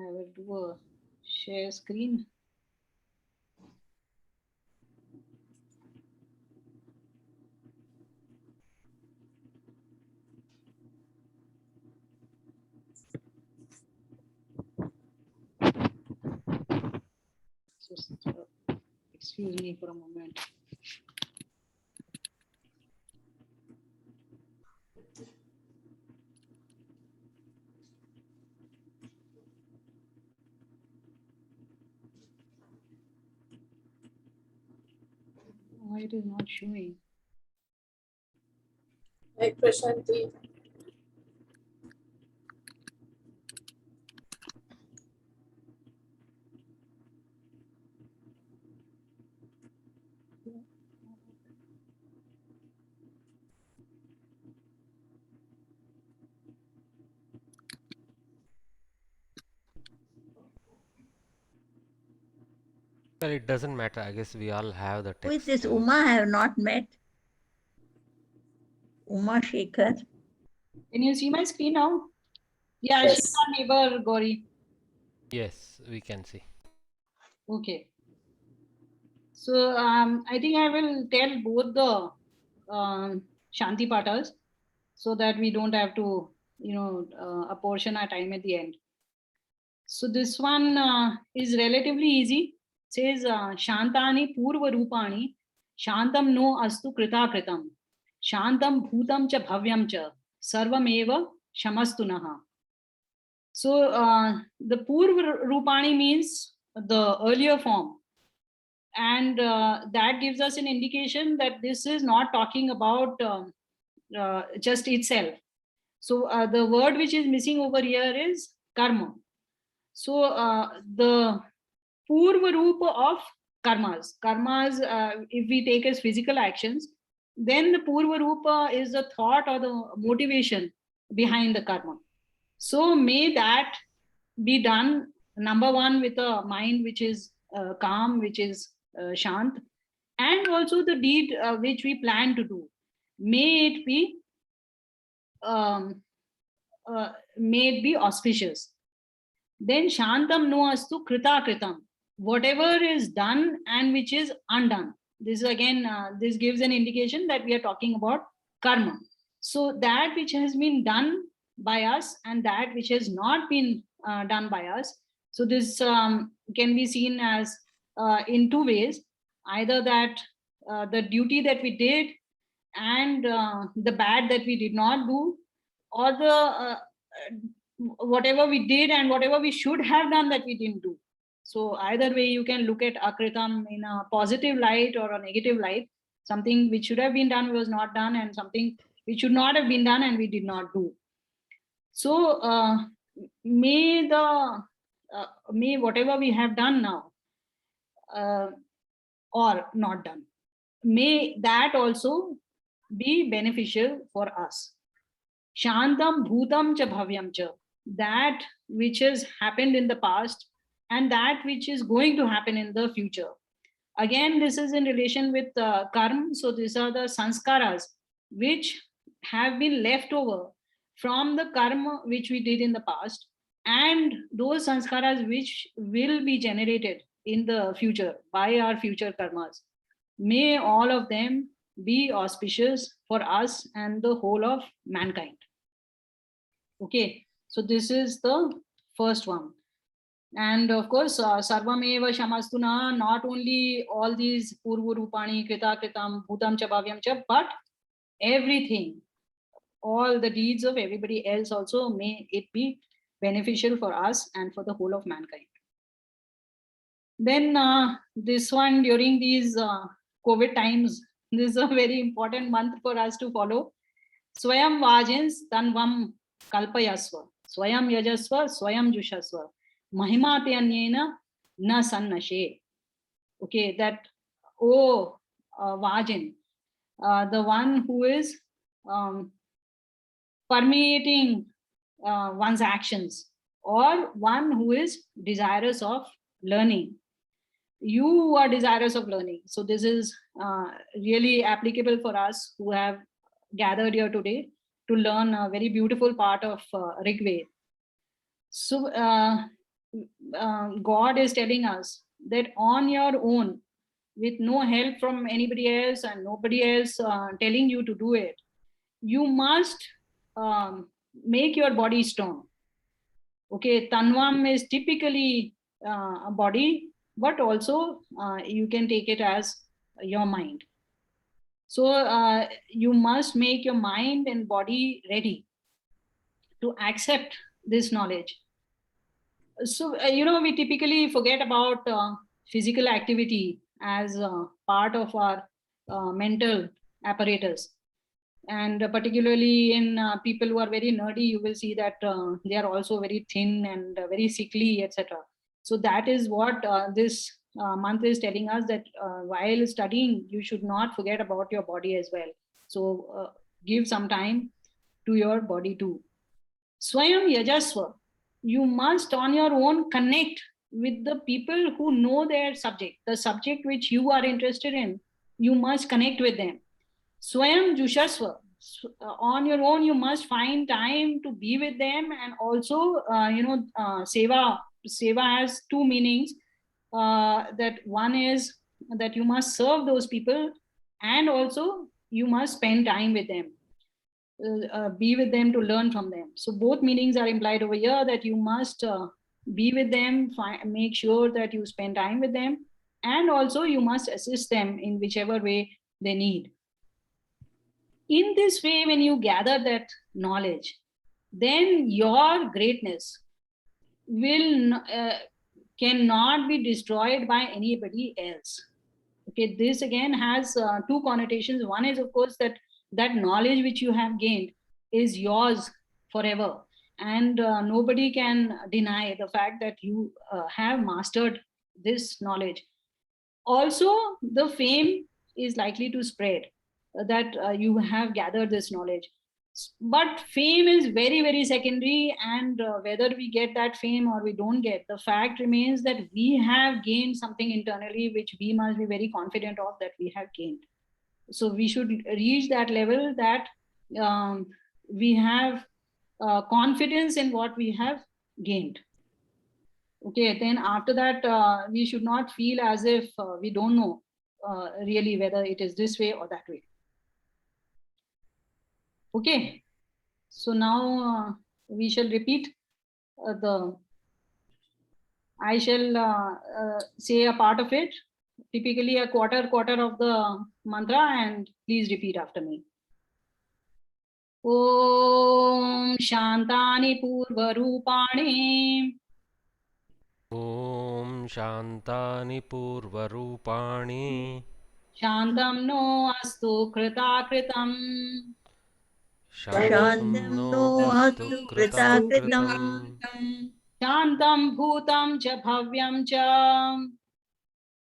I will do a share screen. Just excuse me for a moment. Why it is not showing? Hi, Prashanti. Well, it doesn't matter. I guess we all have the text. Who is this Uma? I have not met. Uma Shekhar. Can you see my screen now? Yeah, Yes. she's our neighbor, Gauri. Yes, we can see. Okay. So I think I will tell both the Shanti Patas so that we don't have to, apportion our time at the end. So this one is relatively easy. It says Shantani Purva Rupani Shantam no Astu Krita Kritam Shantam Bhutam Cha Bhavyam Cha Sarvameva Shamastu Naha. So the Purva Rupani means the earlier form. And that gives us an indication that this is not talking about just itself. So the word which is missing over here is karma. So the Purva Rupa of karmas, if we take as physical actions, then the Purva Rupa is the thought or the motivation behind the karma. So may that be done, number one, with a mind which is calm, which is shant, and also the deed which we plan to do. May it be auspicious. Then Shantam no astu krita kritam. Whatever is done and which is undone. This again, this gives an indication that we are talking about karma. So that which has been done by us and that which has not been done by us. So this can be seen as in two ways. Either that the duty that we did and the bad that we did not do, or the whatever we did and whatever we should have done that we didn't do. So either way you can look at akritam in a positive light or a negative light. Something which should have been done was not done, and something which should not have been done and we did not do. So may whatever we have done now or not done, may that also be beneficial for us. Shantam bhutam cha bhavyam cha. That which has happened in the past and that which is going to happen in the future. Again, this is in relation with karma. So these are the sanskaras which have been left over from the karma which we did in the past, and those sanskaras which will be generated in the future by our future karmas. May all of them be auspicious for us and the whole of mankind. Okay, so this is the first one. And of course, sarvameva shamastuna, not only all these purva rupani, krita kritam, bhutam cha bhavyam cha, but everything, all the deeds of everybody else also, may it be beneficial for us and for the whole of mankind. Then this one, during these COVID times, this is a very important month for us to follow. Swayam vajins tanvam kalpayasva, swayam yajasva, swayam jushasva, mahimati anyena na sannashe. Okay, that, oh vajin, the one who is permeating one's actions, or one who is desirous of learning. You are desirous of learning. So this is really applicable for us who have gathered here today to learn a very beautiful part of Rgveda. So God is telling us that on your own, with no help from anybody else and nobody else telling you to do it, you must make your body strong. Okay, Tanvam is typically a body, but also you can take it as your mind. So you must make your mind and body ready to accept this knowledge. So, we typically forget about physical activity as part of our mental apparatus. And particularly in people who are very nerdy, you will see that they are also very thin and very sickly, etc. So that is what this month is telling us, that while studying, you should not forget about your body as well. So give some time to your body too. Swayam Yajaswa. You must on your own connect with the people who know their subject, the subject which you are interested in. You must connect with them. Swayam Jushaswa. On your own, you must find time to be with them, and also, seva. Seva has two meanings. That one is that you must serve those people, and also you must spend time with them, be with them to learn from them. So both meanings are implied over here, that you must be with them, make sure that you spend time with them, and also you must assist them in whichever way they need. In this way, when you gather that knowledge, then your greatness will cannot be destroyed by anybody else. Okay, this again has two connotations. One is, of course, that knowledge which you have gained is yours forever, and nobody can deny the fact that you have mastered this knowledge. Also, the fame is likely to spread, that you have gathered this knowledge. But fame is very, very secondary, and whether we get that fame or we don't get, the fact remains that we have gained something internally which we must be very confident of, that we have gained. So we should reach that level, that we have confidence in what we have gained. Okay, then after that, we should not feel as if we don't know really whether it is this way or that way. Okay, so now we shall repeat the I shall say a part of it, typically a quarter of the mantra, and please repeat after me. Om Shantani Purvarupani. Om Shantani Purvarupani. Shantam no astu krita kritam. Shantam Shantam no no astu astu kritam kritakritam. kritam. Shantam bhutam cha bhavyam cha.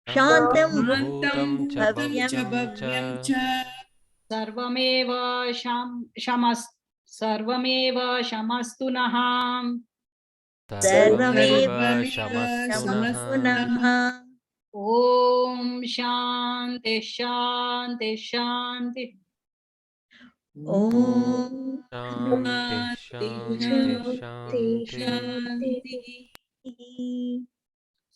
Shantam Shantam bhutam bhutam cha bhavyam. bhavyam cha. Sarvameva shamastu naham. Sarvameva Sarvameva shamastu shamastu naha. naha. Om Shanti Shanti Shanti. Om Shanti Shanti Shanti Shanti. Shanti.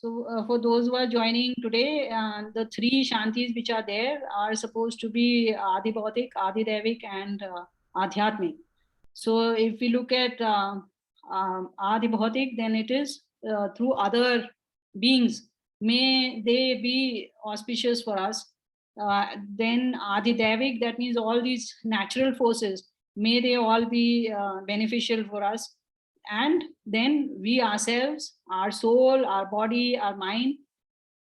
So for those who are joining today, the three Shantis which are there are supposed to be Adi Bhautik, Adi Devik, and Adhyatmik. So if we look at Adi Bhautik, then it is through other beings. May they be auspicious for us. Then Adi Devik, that means all these natural forces, may they all be beneficial for us. And then we ourselves, our soul, our body, our mind,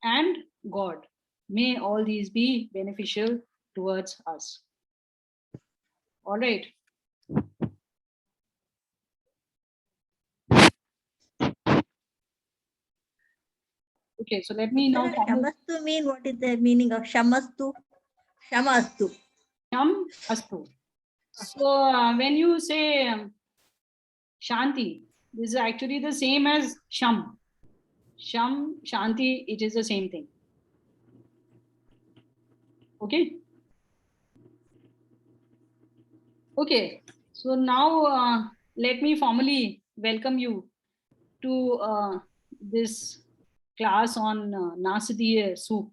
and God, may all these be beneficial towards us. All right. Okay, so let me now Shamastu mean, what is the meaning of Shamastu? Shamastu. Sham Astu. So when you say Shanti, this is actually the same as Sham. Sham, Shanti, it is the same thing. Okay. Okay. So now let me formally welcome you to this class on Nasadiya Sukta,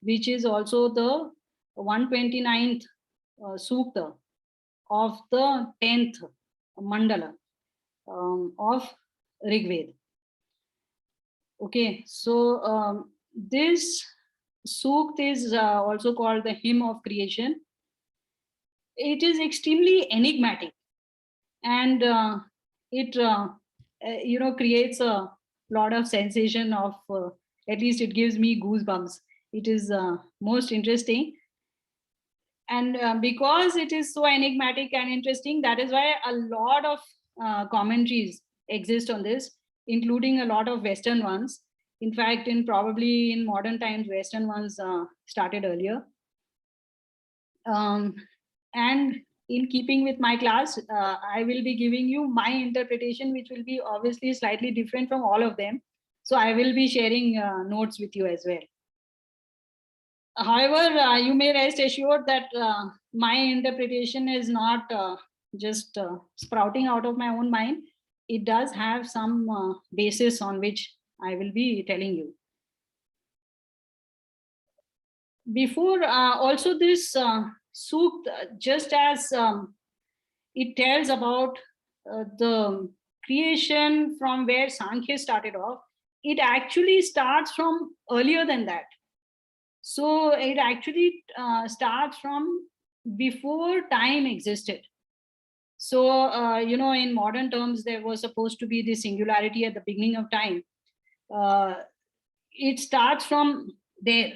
which is also the 129th Sukta of the 10th mandala of Rigveda. Okay, so this Sukt is also called the hymn of creation. It is extremely enigmatic, and it creates a lot of sensation of at least it gives me goosebumps. It is most interesting, and because it is so enigmatic and interesting, that is why a lot of commentaries exist on this, including a lot of western ones. In fact, in probably in modern times, western ones started earlier. And in keeping with my class, I will be giving you my interpretation, which will be obviously slightly different from all of them. So I will be sharing notes with you as well. However, you may rest assured that my interpretation is not just sprouting out of my own mind. It does have some basis on which I will be telling you. Before also this sukt, just as it tells about the creation from where Sankhya started off, it actually starts from earlier than that. So it actually starts from before time existed. So, in modern terms, there was supposed to be the singularity at the beginning of time. It starts from there.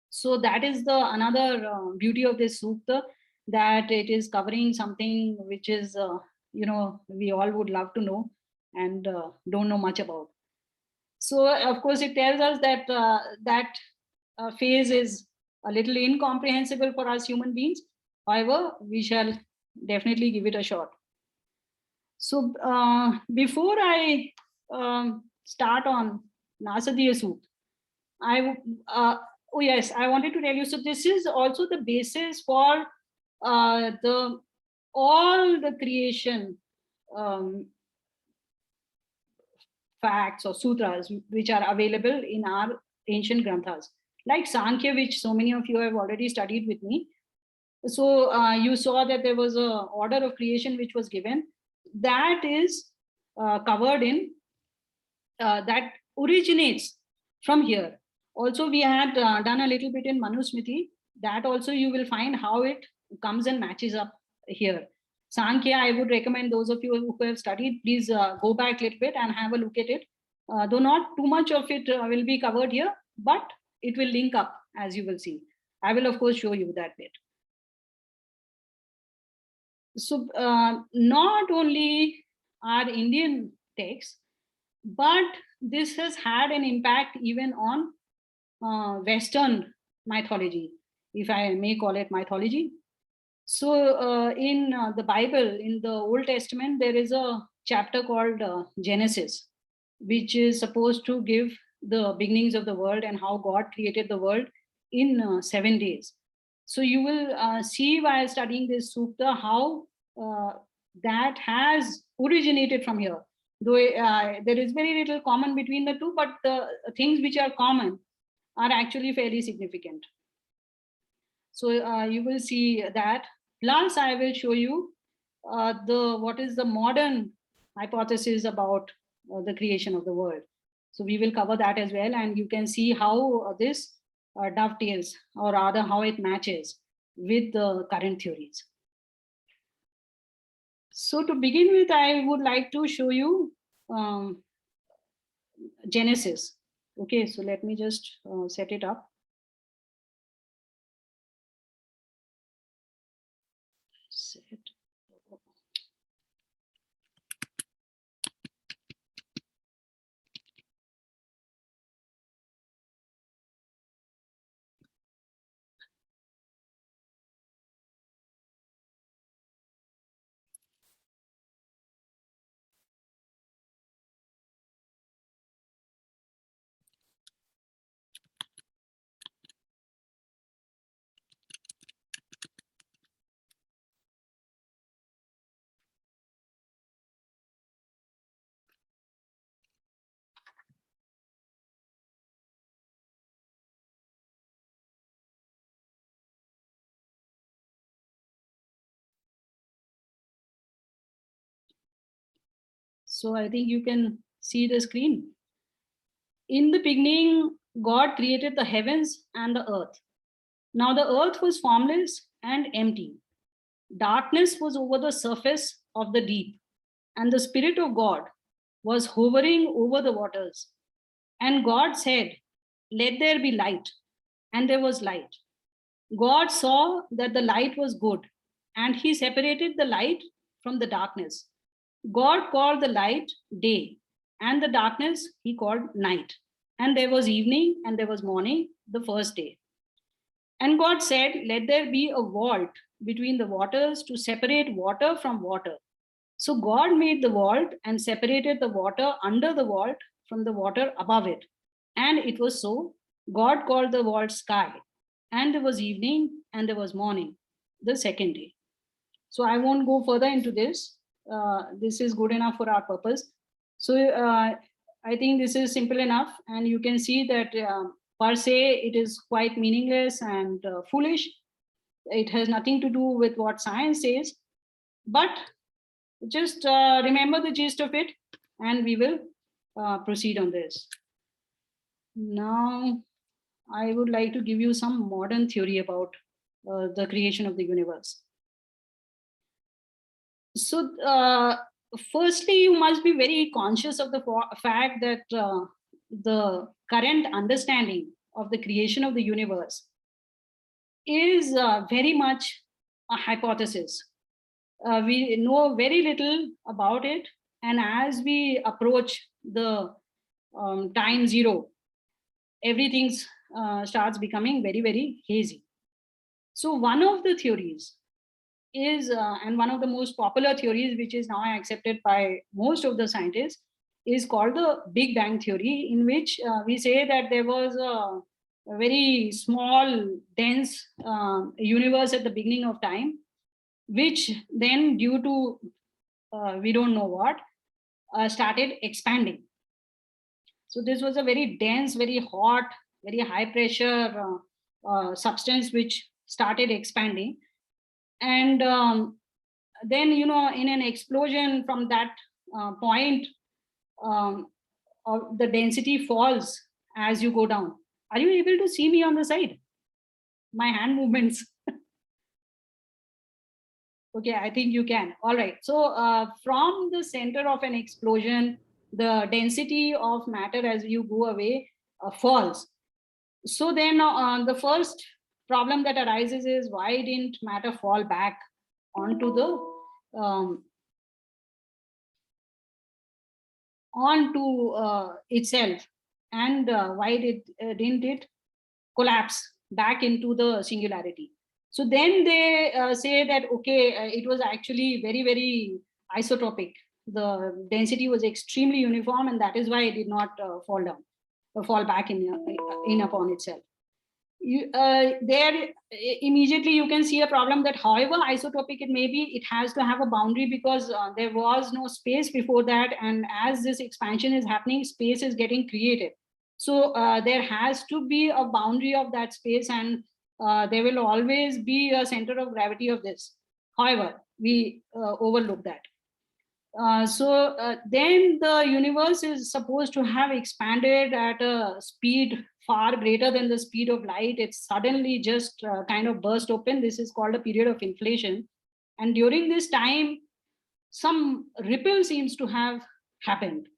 So that is the another beauty of this sukta, that it is covering something which is, we all would love to know and don't know much about. So, of course, it tells us that that phase is a little incomprehensible for us human beings. However, we shall definitely give it a shot. So, before I start on Nasadiya Sukta, oh yes, I wanted to tell you. So, this is also the basis for the all the creation facts or sutras which are available in our ancient granthas, like Sankhya, which so many of you have already studied with me. So you saw that there was a order of creation which was given, that is covered in that originates from here. Also, we had done a little bit in Manusmriti. That also you will find how it comes and matches up here. Sankhya, I would recommend those of you who have studied, please go back a little bit and have a look at it. Though not too much of it will be covered here, but it will link up, as you will see. I will, of course, show you that bit. So, not only our Indian texts, but this has had an impact even on Western mythology, if I may call it mythology. So, in the Bible, in the Old Testament, there is a chapter called Genesis, which is supposed to give the beginnings of the world and how God created the world in 7 days. So, you will see while studying this sukta how that has originated from here. Though there is very little common between the two, but the things which are common are actually fairly significant. So you will see that. Plus, I will show you the what is the modern hypothesis about the creation of the world. So we will cover that as well, and you can see how this dovetails, or rather, how it matches with the current theories. So to begin with, I would like to show you Genesis. Okay, so let me just set it up. Set. So I think you can see the screen. In the beginning, God created the heavens and the earth. Now the earth was formless and empty. Darkness was over the surface of the deep, and the Spirit of God was hovering over the waters. And God said, "Let there be light." And there was light. God saw that the light was good, and he separated the light from the darkness. God called the light day, and the darkness he called night. And there was evening, and there was morning, the first day. And God said, "Let there be a vault between the waters to separate water from water." So God made the vault and separated the water under the vault from the water above it. And it was so. God called the vault sky. And there was evening and there was morning, the second day. So I won't go further into this. This is good enough for our purpose. So I think this is simple enough. And you can see that per se, it is quite meaningless and foolish. It has nothing to do with what science says. But just remember the gist of it, and we will proceed on this. Now, I would like to give you some modern theory about the creation of the universe. So, firstly, you must be very conscious of the fact that the current understanding of the creation of the universe is very much a hypothesis. We know very little about it, and as we approach the time zero, everything starts becoming very, very hazy. So one of the theories is, and one of the most popular theories, which is now accepted by most of the scientists, is called the Big Bang theory, in which we say that there was a very small, dense universe at the beginning of time, which then, due to we don't know what, started expanding. So this was a very dense, very hot, very high pressure substance which started expanding. And then, in an explosion from that point, um, the density falls as you go down. Are you able to see me on the side? My hand movements. Okay, I think you can. All right. So from the center of an explosion, the density of matter as you go away falls. So then the first problem that arises is, why didn't matter fall back onto the itself, and why didn't it collapse back into the singularity? So then they say that, okay, it was actually very, very isotropic. The density was extremely uniform, and that is why it did not fall down or fall back in upon itself. There immediately you can see a problem that however isotopic it may be, it has to have a boundary, because there was no space before that, and as this expansion is happening, space is getting created. So there has to be a boundary of that space, and there will always be a center of gravity of this. However, we overlook that. Then the universe is supposed to have expanded at a speed far greater than the speed of light. It suddenly just kind of burst open. This is called a period of inflation. And during this time, some ripple seems to have happened.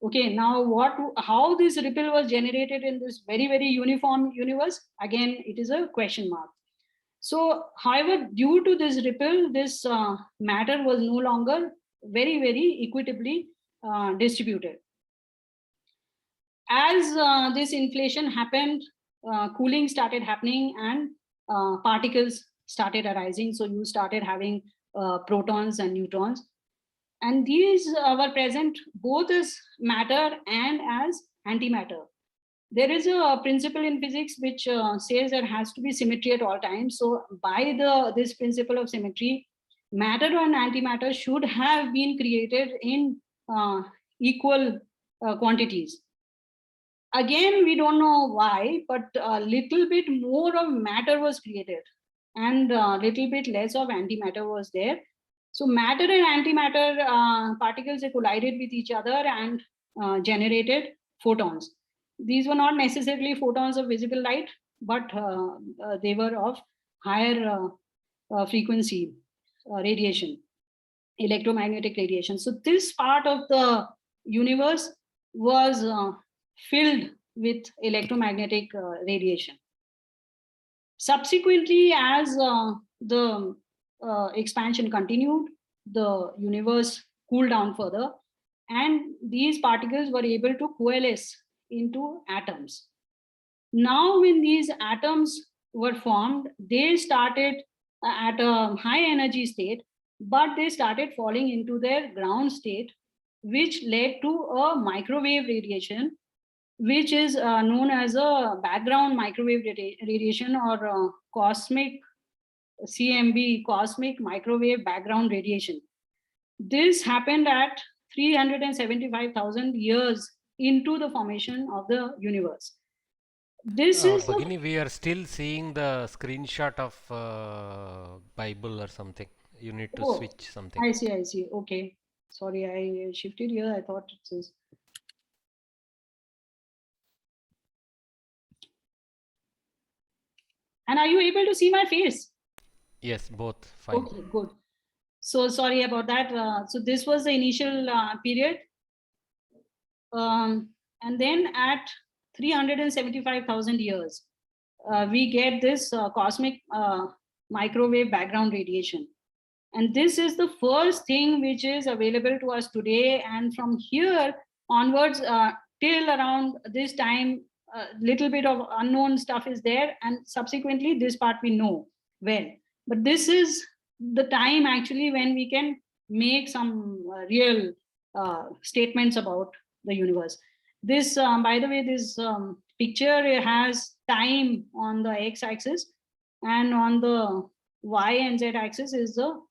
Okay, now how this ripple was generated in this very, very uniform universe, again, it is a question mark. So, however, due to this ripple, this matter was no longer very, very equitably distributed. As this inflation happened, cooling started happening, and particles started arising. So you started having protons and neutrons. And these were present both as matter and as antimatter. There is a principle in physics which says there has to be symmetry at all times. So by this principle of symmetry, matter and antimatter should have been created in equal quantities. Again, we don't know why, but a little bit more of matter was created, and a little bit less of antimatter was there. So matter and antimatter particles, they collided with each other and generated photons. These were not necessarily photons of visible light, but they were of higher frequency radiation, electromagnetic radiation. So this part of the universe was filled with electromagnetic radiation. Subsequently, as the expansion continued, the universe cooled down further, and these particles were able to coalesce into atoms. Now, when these atoms were formed, they started at a high energy state, but they started falling into their ground state, which led to a microwave radiation, which is known as a background microwave radiation, or cosmic CMB, cosmic microwave background radiation. This happened at 375,000 years into the formation of the universe. This is Bhagini, we are still seeing the screenshot of Bible or something. You need to oh, switch something. I see, I see. Okay. Sorry, I shifted here. I thought it says. And are you able to see my face? Yes, both fine. Okay, good. So sorry about that. So this was the initial period. And then at 375,000 years, we get this cosmic microwave background radiation. And this is the first thing which is available to us today. And from here onwards, till around this time, a little bit of unknown stuff is there. And subsequently, this part we know well. But this is the time actually when we can make some real statements about the universe. This, by the way, this picture has time on the x-axis, and on the y and z axis is the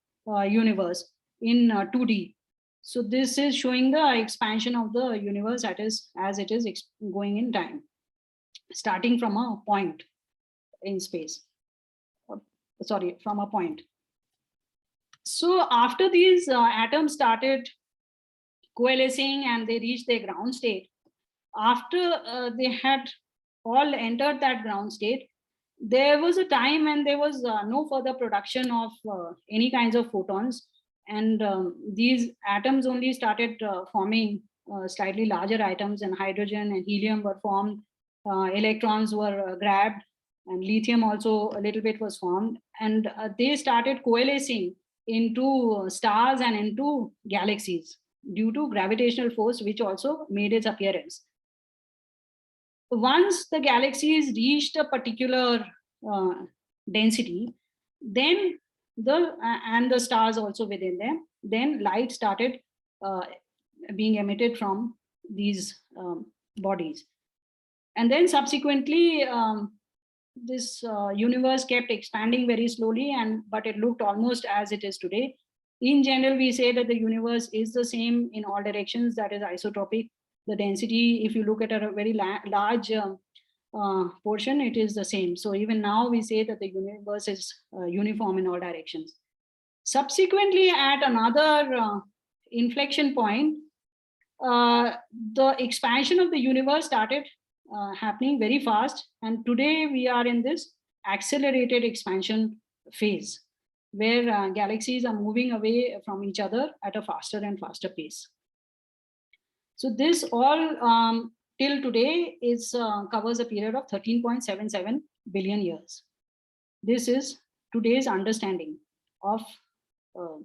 universe in 2D. So this is showing the expansion of the universe that is as it is going in time, starting from a point in space. Sorry, from a point. So after these atoms started coalescing and they reached their ground state, after they had all entered that ground state, there was a time when there was no further production of any kinds of photons, and these atoms only started forming slightly larger atoms, and hydrogen and helium were formed, electrons were grabbed, and lithium also a little bit was formed, and they started coalescing into stars and into galaxies due to gravitational force, which also made its appearance. Once the galaxies reached a particular uh, density, then and the stars also within them, then light started uh, being emitted from these bodies. And then subsequently, this universe kept expanding very slowly, and but it looked almost as it is today. In general, we say that the universe is the same in all directions, that is isotropic. The density, if you look at a very large portion, it is the same. So even now we say that the universe is uniform in all directions. Subsequently, at another inflection point, the expansion of the universe started happening very fast, and today we are in this accelerated expansion phase, where galaxies are moving away from each other at a faster and faster pace. So this all till today is covers a period of 13.77 billion years. This is today's understanding of uh,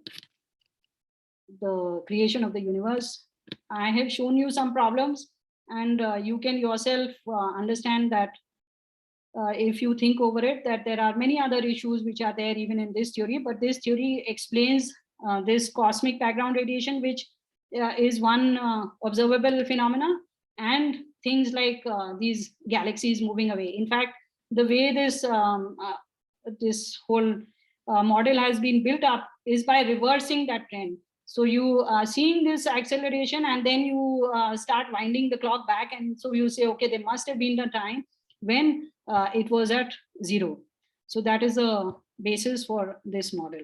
the creation of the universe. I have shown you some problems, and you can yourself understand that if you think over it, that there are many other issues which are there even in this theory, but this theory explains this cosmic background radiation, which is one observable phenomena, and things like these galaxies moving away. In fact, the way this whole model has been built up is by reversing that trend. So you are seeing this acceleration, and then you start winding the clock back, and so you say, okay, there must have been a time when it was at zero. So that is the basis for this model.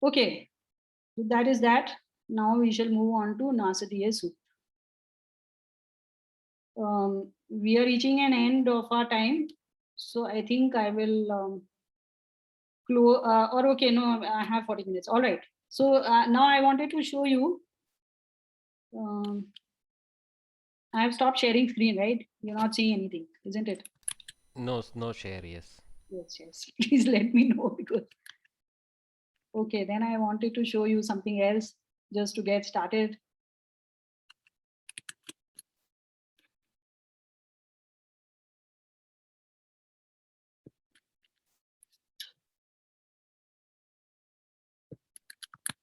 Okay, so that is that. Now we shall move on to Nasadiya Sukta. We are reaching an end of our time, so I think I will close. Or okay, no, I have 40 minutes. All right. So now I wanted to show you. I have stopped sharing screen, right? You're not seeing anything, isn't it? No, no share, yes. Yes, yes. Please let me know because. Okay, then I wanted to show you something else just to get started.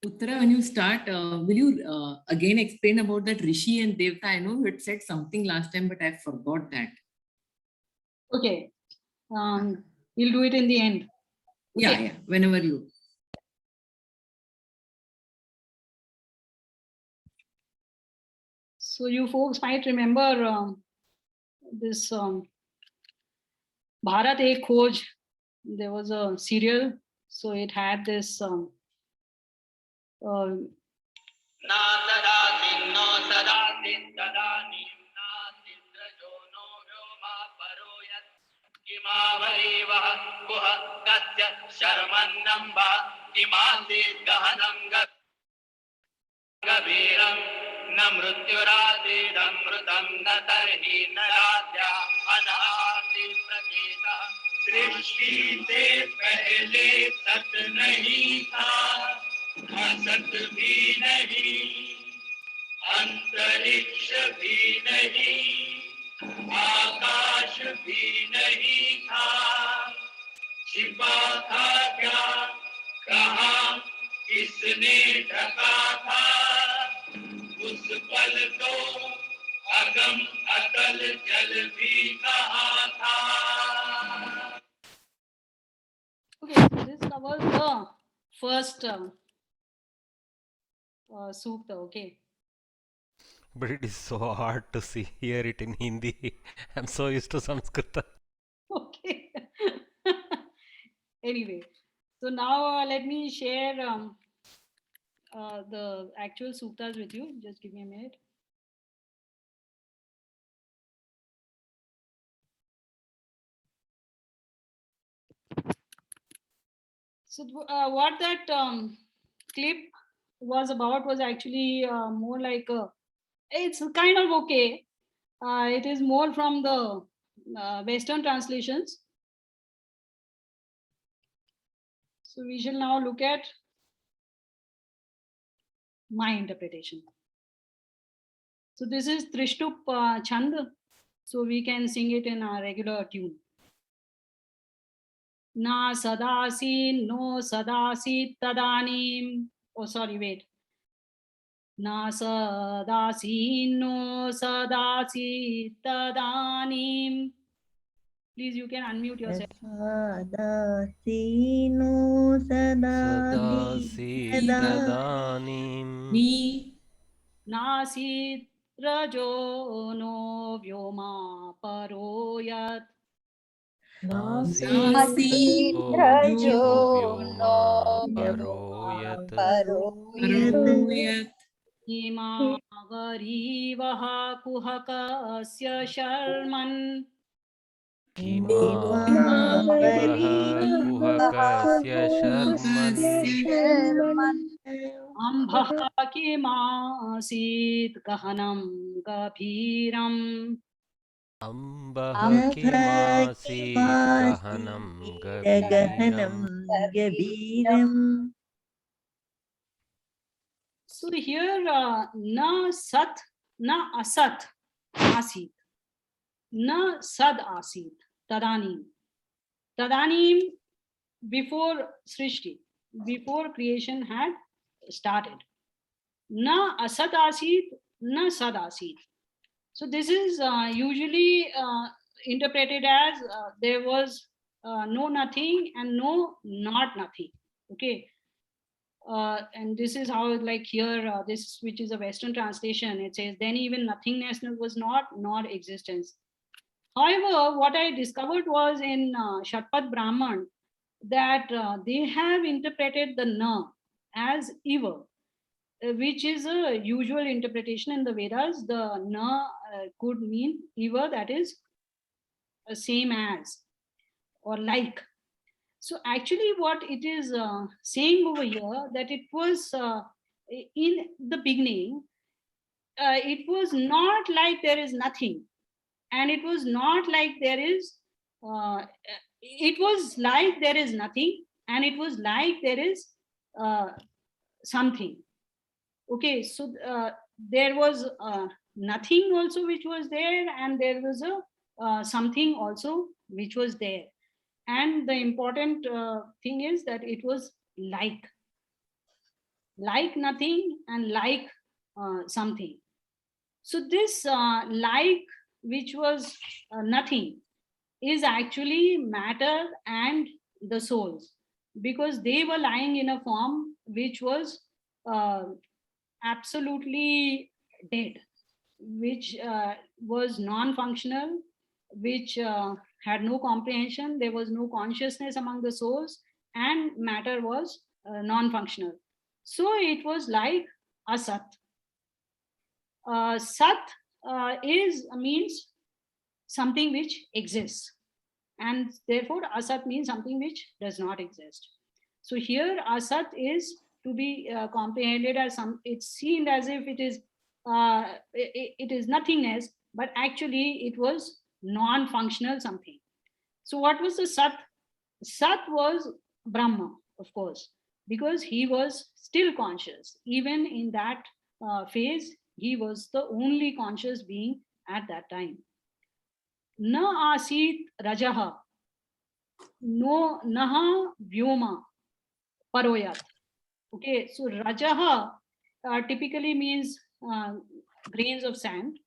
Uttara, when you start, will you again explain about that Rishi and Devta? I know you had said something last time, but I forgot that. Okay, we'll do it in the end. Yeah, Okay. yeah, whenever you. So you folks might remember this Bharat Ek Khoj. There was a serial, so it had this गभीरं न मृत्युरादिदमृतं न तर्हि न रात्या अनादि प्रतीतः सृष्टि से पहले सत नहीं था असत भी नहीं अंतरिक्ष भी नहीं आकाश भी नहीं था छिपा था क्या कहाँ किसने ढका था उस पल तो अगम अतल जल भी कहा था. Okay, so this covers the first sukta. Okay. But it is so hard to see hear it in Hindi. I'm so used to Sanskrit. Okay. Anyway, so now let me share the actual suktas with you. Just give me a minute. So what that clip was about was actually more like it's kind of okay. It is more from the Western translations. So we shall now look at my interpretation. So this is Trishtup Chand. So we can sing it in our regular tune. Na sadasi no sadasi tadanim. Oh, sorry, wait. Na sadasi no sadasi tadanim. Please, you can unmute yourself. Sadasino sadasi Sadasitadanim Me. Nasit rajo no vyoma paroyat. Nasi Rajo Vyoma Vyoma Paroyat Paroyat Himavarivaha kuhakasya sharman. Himavarivaha Kuhakasya Sharman Ambha kimasit kahanam gabhiram. Ambah Kimasit Kahanam Gahanam Gabiram. So here na sat na asat asit. Na sad asit tadanim. Tadanim before Srishti, before creation had started. Na asat asit, na sad asit. So this is usually interpreted as there was no nothing and no not nothing. Okay. And this is how, like here, this which is a Western translation, it says, then even nothingness was not, nor existence. However, what I discovered was in Shatpat Brahman that they have interpreted the na as Eva, which is a usual interpretation in the Vedas. The na could mean Eva, that is same as or like. So actually what it is saying over here, that it was in the beginning, it was not like there is nothing, and it was not like there is it was like there is nothing, and it was like there is uh, something. Okay, so there was nothing also which was there, and there was a something also which was there. And the important thing is that it was like nothing and like something. So this like, which was nothing, is actually matter and the souls, because they were lying in a form which was uh, absolutely dead, which was non-functional, which had no comprehension. There was no consciousness among the souls, and matter was non-functional. So it was like asat. Sat is means something which exists, and therefore asat means something which does not exist. So here asat is to be comprehended as some, it's seen as if it is it is nothingness, but actually it was non-functional something. So what was the sat? Sat was Brahma, of course, because he was still conscious. Even in that phase, he was the only conscious being at that time. Na asit rajaha, no naha vyoma paroyat. Okay, so rajaha typically means grains of sand,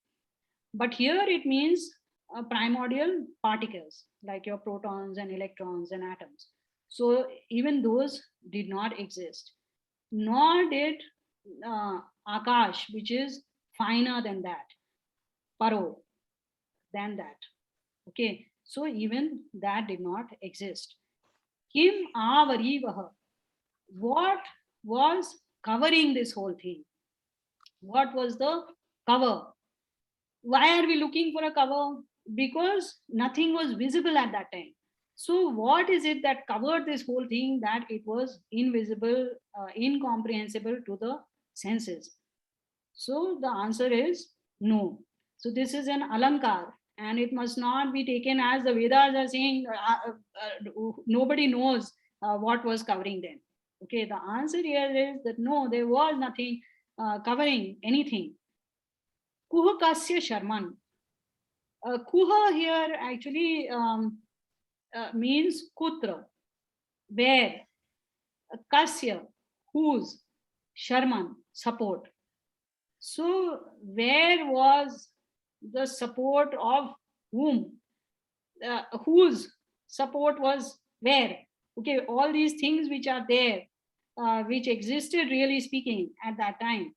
but here it means primordial particles like your protons and electrons and atoms. So even those did not exist, nor did akash, which is finer than that, paro, than that. Okay, so even that did not exist. Kim avarivaha, what was covering this whole thing? What was the cover? Why are we looking for a cover? Because nothing was visible at that time. So what is it that covered this whole thing, that it was invisible, incomprehensible to the senses? So the answer is no. So this is an alankar, and it must not be taken as the Vedas are saying nobody knows what was covering them. Okay, the answer here is that no, there was nothing covering anything. Kuhakasya Sharman. Kuha here actually means kutra, where, kasya, whose, Sharman, support. So where was the support of whom? Whose support was where? Okay, all these things which are there, which existed really speaking at that time.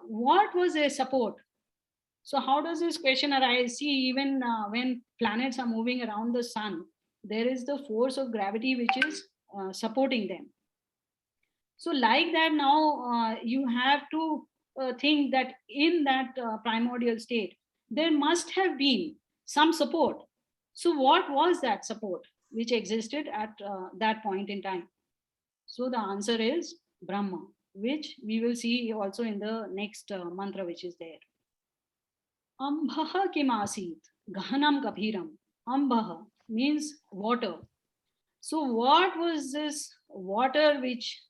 What was their support? So how does this question arise? See, even when planets are moving around the sun, there is the force of gravity which is supporting them. So like that, now you have to think that in that primordial state, there must have been some support. So what was that support which existed at that point in time? So the answer is Brahma, which we will see also in the next mantra which is there. Ambha kimasit, gahanam kabhiram. Ambha means water. So what was this water which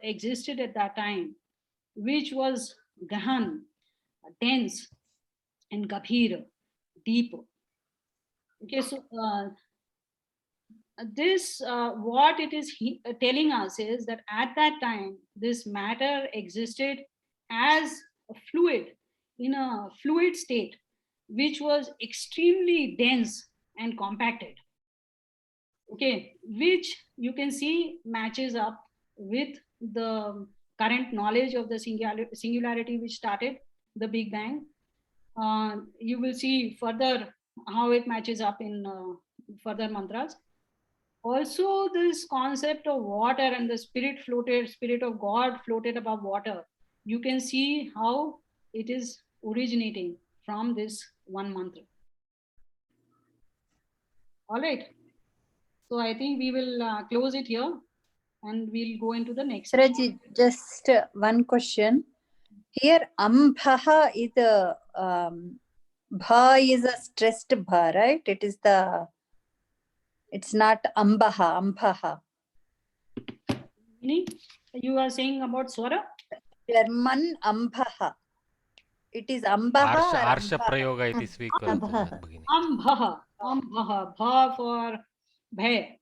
existed at that time, which was gahan, dense, and gabhir, deep? Okay, so this what it is telling us is that at that time this matter existed as a fluid, in a fluid state, which was extremely dense and compacted. Okay, which you can see matches up with the current knowledge of the singularity which started the Big Bang. You will see further how it matches up in further mantras. Also, this concept of water and the spirit of God floated above water. You can see how it is originating from this one mantra. All right. So I think we will close it here and we'll go into the next. Saraji, just one question. Here, ambhaha is bha is a stressed bha, right? It's not ambhaha. Meaning, you are saying about swara? German ambhaha. It is ambaha or Arsha ambhaha? प्रयोग इति स्वीकरोतु भगिनी Ambhaha. Ambhaha. Bha for bhay.